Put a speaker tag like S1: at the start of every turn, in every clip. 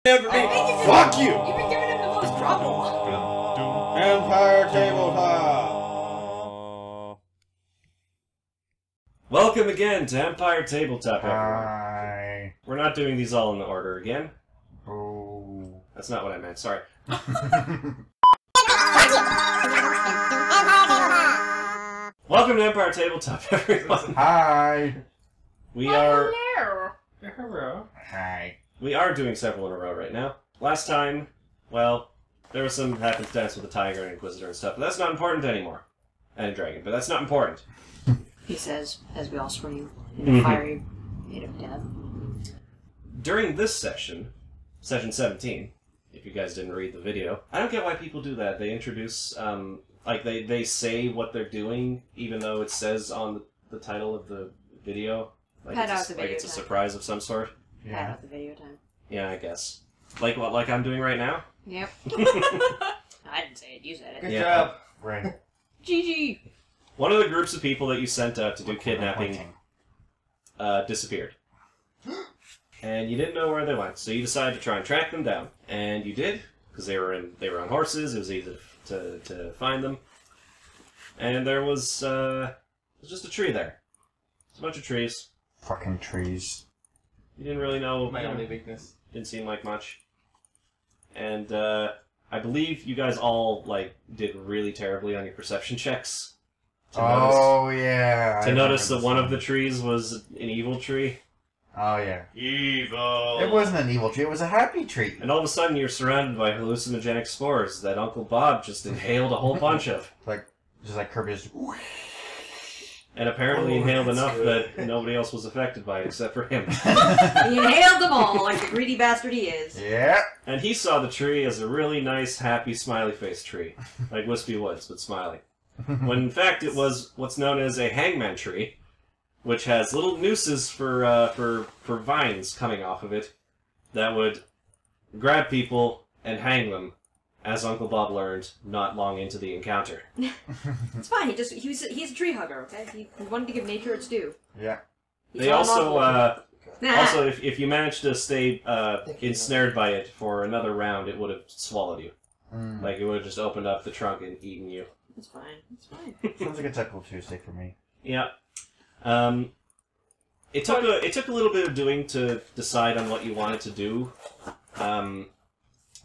S1: Fuck you!
S2: You've been giving him the most trouble.
S1: Empire Tabletop!
S3: Welcome again to Empire Tabletop, everyone.
S4: Hi.
S3: We're not doing these all in order again.
S4: Oh.
S3: That's not what I meant, sorry. Welcome to Empire Tabletop, everyone.
S4: Hi.
S3: We are doing several in a row right now. Last time, well, there was some happenstance with the Tiger and Inquisitor and stuff, but that's not important anymore. And a dragon, but that's not important.
S2: He says, as we all scream in a fiery pit of death.
S3: During this session, session 17, if you guys didn't read the video, I don't get why people do that. They introduce, like, they say what they're doing, even though it says on the title of the video. Like, it's a surprise of some sort.
S2: Yeah. Pad out the video time.
S3: Yeah, I guess. Like what, like I'm doing right now?
S2: Yep. I didn't say it, you said it.
S1: Good job.
S4: Right.
S2: GG!
S3: One of the groups of people that you sent out to do kidnapping disappeared. And you didn't know where they went, so you decided to try and track them down. And you did, because they were on horses, it was easy to find them. And there was just a tree there. It's a bunch of trees.
S4: Fucking trees.
S3: You didn't really know.
S1: My only weakness.
S3: Didn't seem like much. And I believe you guys all did really terribly on your perception checks. To notice that one of the trees was an evil tree.
S4: Oh yeah.
S1: Evil.
S4: It wasn't an evil tree. It was a happy tree.
S3: And all of a sudden, you're surrounded by hallucinogenic spores that Uncle Bob just inhaled a whole bunch of.
S4: Just like Kirby just.
S3: And apparently inhaled enough that nobody else was affected by it except for him.
S2: He inhaled them all like the greedy bastard he is.
S4: Yeah.
S3: And he saw the tree as a really nice, happy, smiley face tree. Like Wispy Woods, but smiley. When in fact it was what's known as a hangman tree, which has little nooses for vines coming off of it that would grab people and hang them, as Uncle Bob learned not long into the encounter.
S2: It's fine. He's a tree hugger. Okay, he wanted to give nature its due.
S4: Yeah.
S3: They also if you managed to stay ensnared by it for another round, it would have swallowed you. Like it would have just opened up the trunk and eaten you.
S2: It's fine. It's fine.
S4: Sounds like a typical Tuesday for me.
S3: Yeah. It took a little bit of doing to decide on what you wanted to do.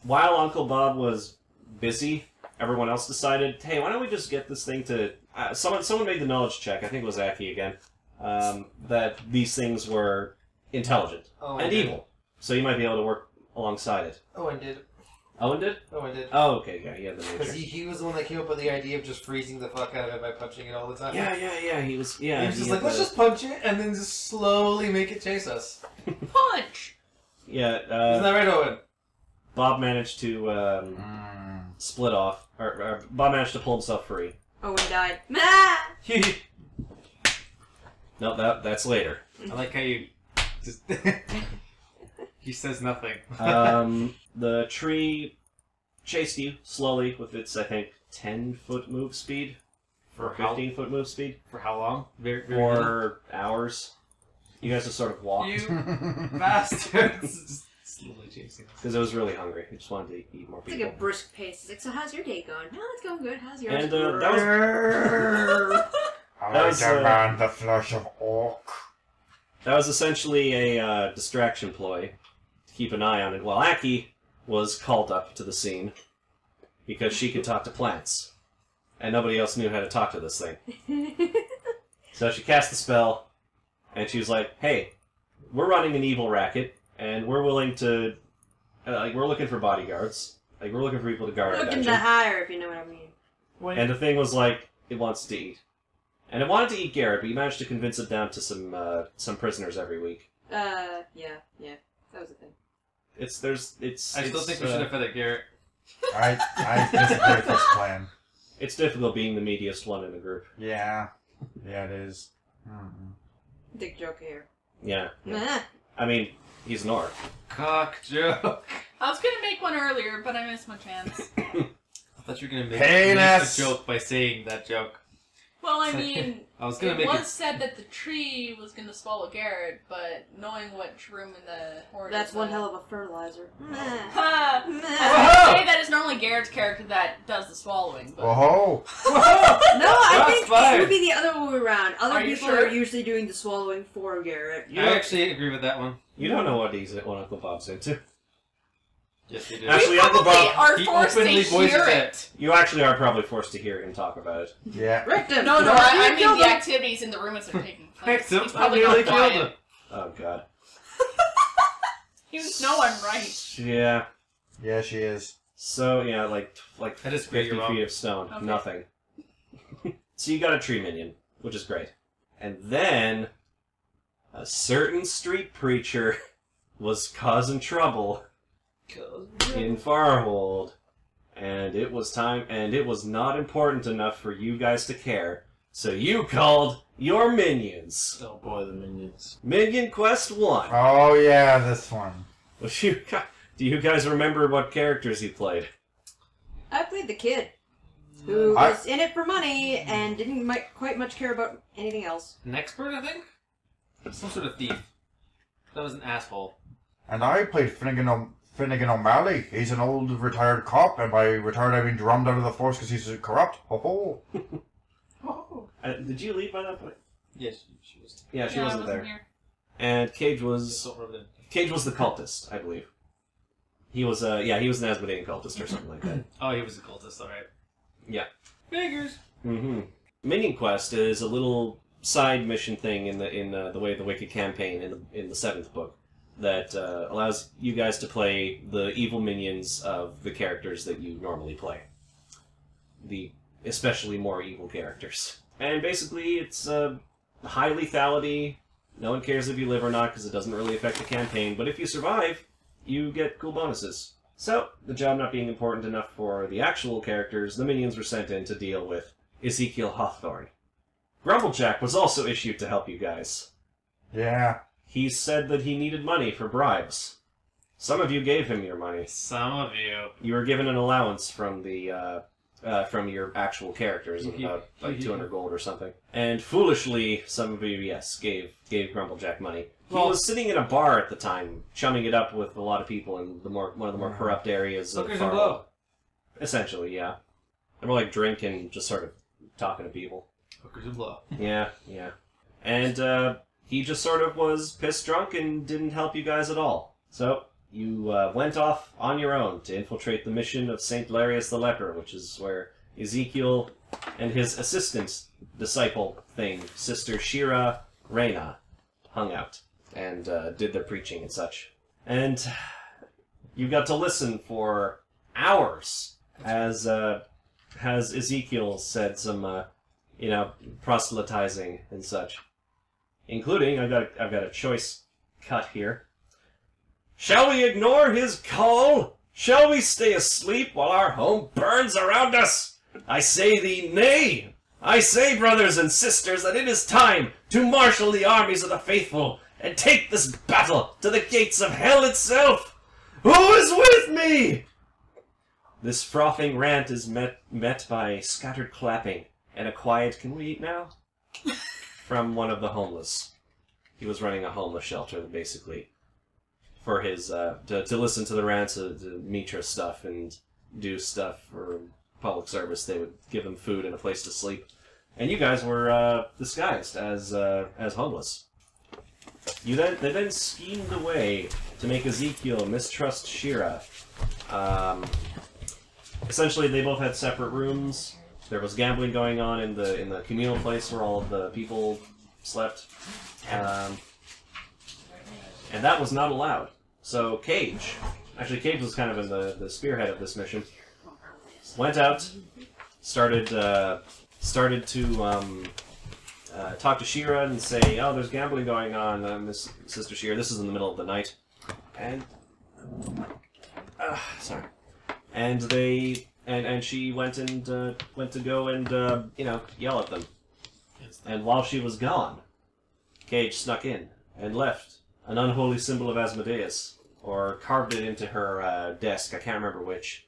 S3: While Uncle Bob was busy, everyone else decided, hey, why don't we just get this thing to... someone made the knowledge check, I think it was Aki again, that these things were intelligent and evil. So you might be able to work alongside it.
S1: Owen did.
S3: Owen did?
S1: Owen did.
S3: Oh, okay, yeah, he had the nature.
S1: Because he was the one that came up with the idea of just freezing the fuck out of it by punching it all the time.
S3: Yeah, he was... Yeah,
S1: he was just like, let's just punch it and then just slowly make it chase us.
S2: Punch!
S3: Yeah,
S1: Isn't that right, Owen?
S3: Bob managed to split off, or Bob managed to pull himself free.
S2: Owen died.
S3: No, that's later.
S5: I like how you just... He says nothing.
S3: The tree chased you slowly with its, I think, 10-foot move speed. Or 15-foot move speed.
S5: For how long? Very
S3: for hours. You guys just sort of walked.
S5: You bastards! Just slowly chasing us.
S3: Because it was really hungry. It just wanted to eat more people.
S2: It's like a brisk pace. It's like, so how's your day going? No, it's going good. How's yours?
S3: And that was...
S4: I demand the flesh of orc.
S3: That was essentially a distraction ploy to keep an eye on it, while Aki was called up to the scene because she could talk to plants. And nobody else knew how to talk to this thing. So she cast the spell, and she was like, hey, we're running an evil racket, and we're willing to... we're looking for bodyguards. Like, we're looking for people to guard our
S2: looking
S3: dungeon.
S2: to hire, if you know what I mean.
S3: And the thing was like, it wants to eat. And it wanted to eat Garrett, but you managed to convince it down to some prisoners every week.
S2: Yeah. That was the thing.
S5: I still think we should have fed it, Garrett.
S4: I disagree with this plan.
S3: It's difficult being the meatiest one in the group.
S4: Yeah. Yeah, it is.
S2: Dick joke here.
S3: Yeah. I mean, he's an orc.
S5: Cock joke.
S6: I was gonna make one earlier, but I missed my chance.
S5: I thought you were gonna make
S4: Penis.
S5: a joke by saying that joke.
S6: Well, I mean,
S5: I was gonna
S6: it
S5: make
S6: was
S5: it.
S6: said that the tree was gonna swallow Garrett, but knowing which room in the horde
S2: That's
S6: is
S2: one
S6: in-
S2: hell of a fertilizer.
S6: Ha!
S2: Meh.
S6: I would say that it's normally Garrett's character that does the swallowing, but...
S4: Whoa!
S2: No, I
S5: Shots
S2: think it
S5: fired.
S2: would be the other way around. Other
S6: Are you
S2: people
S6: sure?
S2: are usually doing the swallowing for Garrett.
S3: You
S5: I
S3: don't,
S5: actually agree with that one.
S3: you don't know what Uncle Bob's into.
S5: Yes, we do.
S3: Actually,
S6: we
S3: Uncle
S6: probably
S3: Bob,
S6: are
S5: he
S6: forced to
S5: openly voices
S6: hear
S5: it.
S6: it.
S3: you actually are probably forced to hear him talk about it.
S4: Yeah.
S2: Wrecked him!
S6: No,
S2: You
S6: I
S2: killed
S6: mean the
S2: him.
S6: activities in the room as they're taking place.
S5: Him,
S6: He's
S5: I
S6: probably
S5: nearly
S6: not
S5: killed
S6: quiet.
S5: him.
S3: Oh god.
S6: He was no one right.
S3: Yeah.
S4: Yeah, she is.
S3: So yeah, like
S5: That is pretty
S3: 50
S5: wrong.
S3: feet of stone.
S6: Okay.
S3: Nothing. So you got a tree minion, which is great. And then a certain street preacher was causing trouble in Farhold. And it was time, and it was not important enough for you guys to care. So you called your minions.
S5: Oh boy, the minions.
S3: Minion Quest 1.
S4: Oh yeah, this one.
S3: Do you guys remember what characters you played?
S2: I played the kid, who was in it for money and didn't quite much care about anything else.
S5: An expert, I think? Some sort of thief. That was an asshole.
S4: And I played Finnegan O'Malley. He's an old retired cop, and by retired I mean drummed out of the force because he's corrupt. Ho ho.
S5: Oh.
S3: Did you leave by that point?
S5: Yes, she was.
S3: Yeah, she
S6: I
S3: wasn't there.
S6: here.
S3: And Kage
S5: Just
S3: was
S5: so rubbed in.
S3: the cultist, I believe. He was he was an Asmodean cultist or something like that.
S5: Oh, he was a cultist, alright.
S3: Yeah.
S5: Figures.
S3: Mm-hmm. Minion Quest is a little side mission thing in the Way of the Wicked campaign in the 7th book that allows you guys to play the evil minions of the characters that you normally play. The especially more evil characters. And basically it's high lethality. No one cares if you live or not because it doesn't really affect the campaign, but if you survive, you get cool bonuses. So, the job not being important enough for the actual characters, the minions were sent in to deal with Ezekiel Hawthorne. Grumblejack was also issued to help you guys.
S4: Yeah.
S3: He said that he needed money for bribes. Some of you gave him your money.
S5: Some of you.
S3: You were given an allowance from the from your actual characters of about like 200 gold or something. And foolishly, some of you, yes, gave Grumblejack money. He was sitting in a bar at the time, chumming it up with a lot of people in one of the more corrupt areas of
S5: Hookers and
S3: Farlow.
S5: blow.
S3: Essentially, yeah. They're more like drinking, just sort of talking to people.
S5: Hookers and blow.
S3: Yeah. And he just sort of was pissed drunk and didn't help you guys at all. So you went off on your own to infiltrate the mission of St. Larius the Leper, which is where Ezekiel and his assistant disciple thing, Sister Shira Reyna, hung out and did their preaching and such. And you got to listen for hours as Ezekiel said some, proselytizing and such. Including, I've got a choice cut here. Shall we ignore his call? Shall we stay asleep while our home burns around us? I say thee nay! I say, brothers and sisters, that it is time to marshal the armies of the faithful and take this battle to the gates of hell itself! Who is with me? This frothing rant is met by scattered clapping and a quiet, "Can we eat now?" from one of the homeless. He was running a homeless shelter, basically, for his, to listen to the rants of Mitra stuff and do stuff for public service. They would give him food and a place to sleep. And you guys were, disguised as homeless. They then schemed a way to make Ezekiel mistrust Shira. Essentially, they both had separate rooms. There was gambling going on in the communal place where all of the people slept. And that was not allowed. So Kage was kind of in the spearhead of this mission. Went out, started to talk to Shira and say, "Oh, there's gambling going on, Miss Sister Shira." This is in the middle of the night, and sorry. And she went to go and yell at them. And while she was gone, Kage snuck in and left an unholy symbol of Asmodeus, or carved it into her desk. I can't remember which.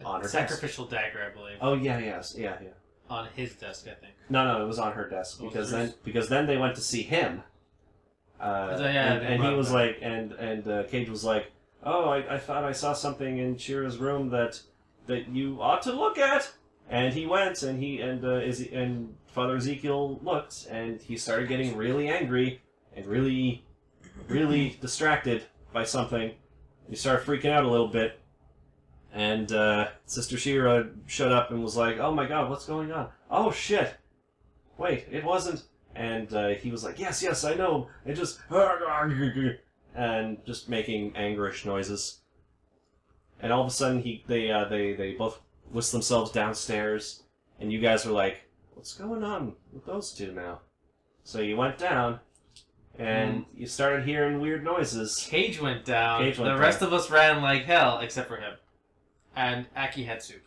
S3: On her
S5: Sacrificial dagger, I believe.
S3: Oh yeah.
S5: on his desk, I think.
S3: No, it was on her desk because then they went to see him. And he was like, and Kage was like, oh, I thought I saw something in Shira's room that you ought to look at. And he went, and Father Ezekiel looked, and he started getting really angry and really, really distracted by something. He started freaking out a little bit, and Sister Shira showed up and was like, "Oh my God, what's going on? Oh shit! Wait, it wasn't." And he was like, "Yes, I know. It just and just making angerish noises." And all of a sudden, they both whisked themselves downstairs, and you guys were like, "What's going on with those two now?" So you went down, and you started hearing weird noises.
S5: Cage went down. The rest of us ran like hell, except for him. And Aki had soup.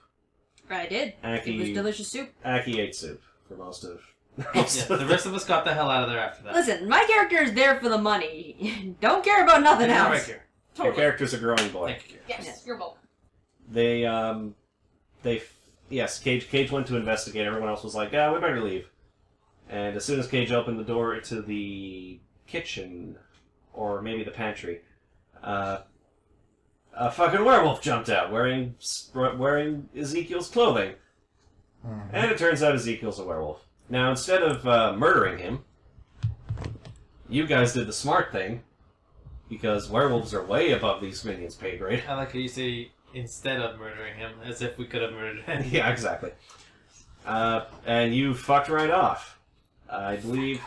S2: I did. It was delicious soup.
S3: Aki ate soup for most of.
S5: The rest of us got the hell out of there after that.
S2: Listen, my character is there for the money. Don't care about nothing else.
S5: Right here.
S3: Totally. Your character's a growing boy.
S5: Thank you.
S6: Yes, you're welcome.
S3: Kage went to investigate. Everyone else was like, "Yeah, we better leave." And as soon as Kage opened the door to the kitchen, or maybe the pantry, a fucking werewolf jumped out wearing Ezekiel's clothing. Mm-hmm. And it turns out Ezekiel's a werewolf. Now, instead of murdering him, you guys did the smart thing, because werewolves are way above these minions' pay grade.
S5: I like how you say instead of murdering him, as if we could have murdered him.
S3: Yeah, exactly. And you fucked right off. I believe...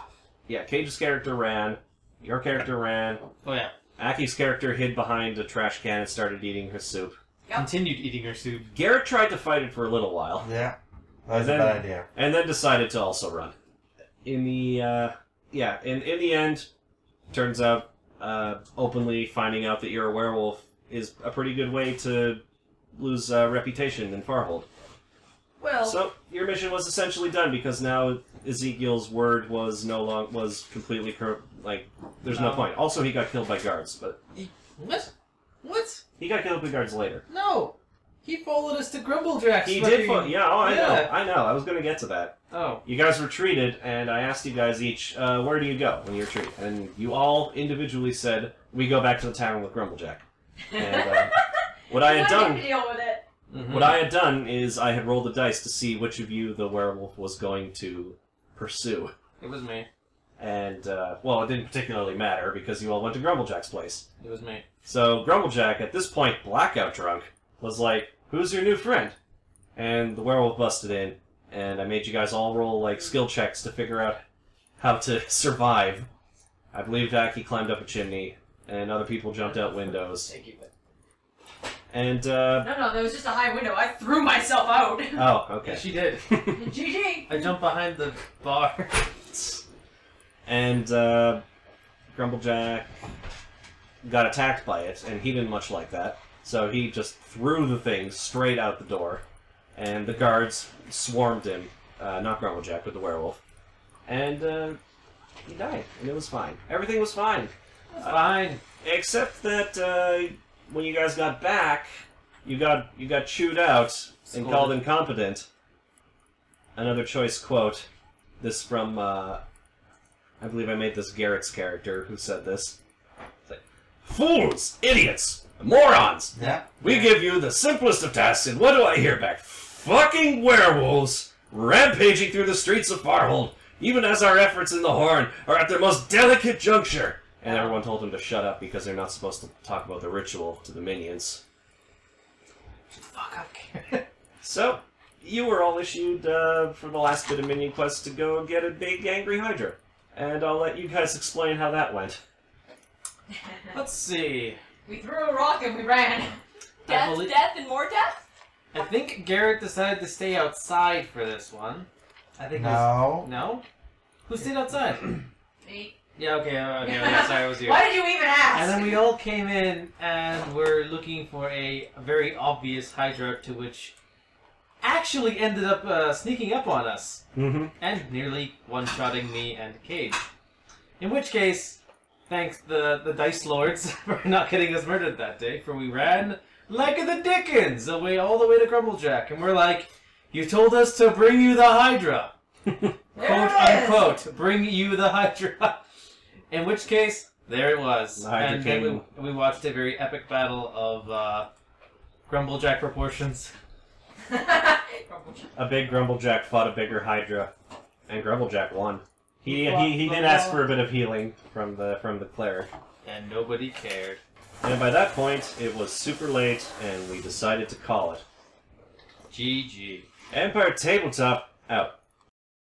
S3: Yeah, Cage's character ran. Your character ran.
S5: Oh, yeah.
S3: Aki's character hid behind a trash can and started eating her soup.
S6: Yep.
S5: Continued eating her soup.
S3: Garrett tried to fight it for a little while.
S4: Yeah. That was a bad idea.
S3: And then decided to also run. In the end, turns out, openly finding out that you're a werewolf is a pretty good way to lose reputation in Farhold.
S2: Well,
S3: so your mission was essentially done because now Ezekiel's word was completely there's no point. Also, he got killed by guards, but
S5: what? What?
S3: He got killed by guards later.
S5: No, he followed us to Grumblejack's.
S3: He did. I know. I was going to get to that.
S5: Oh.
S3: You guys retreated, and I asked you guys each, where do you go when you retreat? And you all individually said, we go back to the tavern with Grumblejack. And what I had done...
S6: deal with it.
S3: Mm-hmm. What I had done is I had rolled the dice to see which of you the werewolf was going to pursue.
S5: It was me.
S3: And, well, it didn't particularly matter because you all went to Grumblejack's place.
S5: It was me.
S3: So Grumblejack, at this point blackout drunk, was like, who's your new friend? And the werewolf busted in, and I made you guys all roll, skill checks to figure out how to survive. I believe Aki climbed up a chimney, and other people jumped out windows.
S1: Thank you.
S3: And,
S2: No, that was just a high window. I threw myself out.
S3: Oh, okay.
S5: Yeah, she did.
S2: GG!
S5: I jumped behind the bar.
S3: And, Grumblejack got attacked by it, and he didn't much like that. So he just threw the thing straight out the door, and the guards swarmed him. Not Grumblejack, but the werewolf. And, he died, and it was fine. Everything was fine.
S5: Fine.
S3: Except that, when you guys got back, you got chewed out and called incompetent. Another choice quote. This from, I believe I made this Garrett's character who said this. It's like, fools! Idiots! Morons!
S4: Yeah.
S3: We give you the simplest of tasks, and what do I hear back? Fucking werewolves rampaging through the streets of Farhold, even as our efforts in the Horn are at their most delicate juncture. And everyone told him to shut up because they're not supposed to talk about the ritual to the minions.
S5: Fuck up, Garrett.
S3: So, you were all issued for the last bit of minion quest to go get a big angry Hydra. And I'll let you guys explain how that went.
S5: Let's see.
S2: We threw a rock and we ran.
S6: Death, death, and more death?
S5: I think Garrett decided to stay outside for this one. I think
S4: No.
S5: No? Who stayed outside?
S6: Me.
S5: Yeah, okay, sorry, it was you.
S2: Why did you even ask?
S5: And then we all came in and were looking for a very obvious Hydra to which actually ended up sneaking up on us.
S3: Mm-hmm.
S5: And nearly one-shotting me and Kage. In which case, thanks the Dice Lords for not getting us murdered that day, for we ran like the Dickens all the way to Grumblejack. And we're like, You told us to bring you the Hydra. Quote
S2: There it is.
S5: unquote, bring you the Hydra. In which case, there it was.
S3: The Hydra
S5: And then
S3: came.
S5: we watched a very epic battle of Grumblejack proportions.
S3: A big Grumblejack fought a bigger Hydra, and Grumblejack won. He did ask for a bit of healing from the cleric.
S5: And nobody cared.
S3: And by that point, it was super late, and we decided to call it.
S5: GG.
S3: Empire Tabletop out.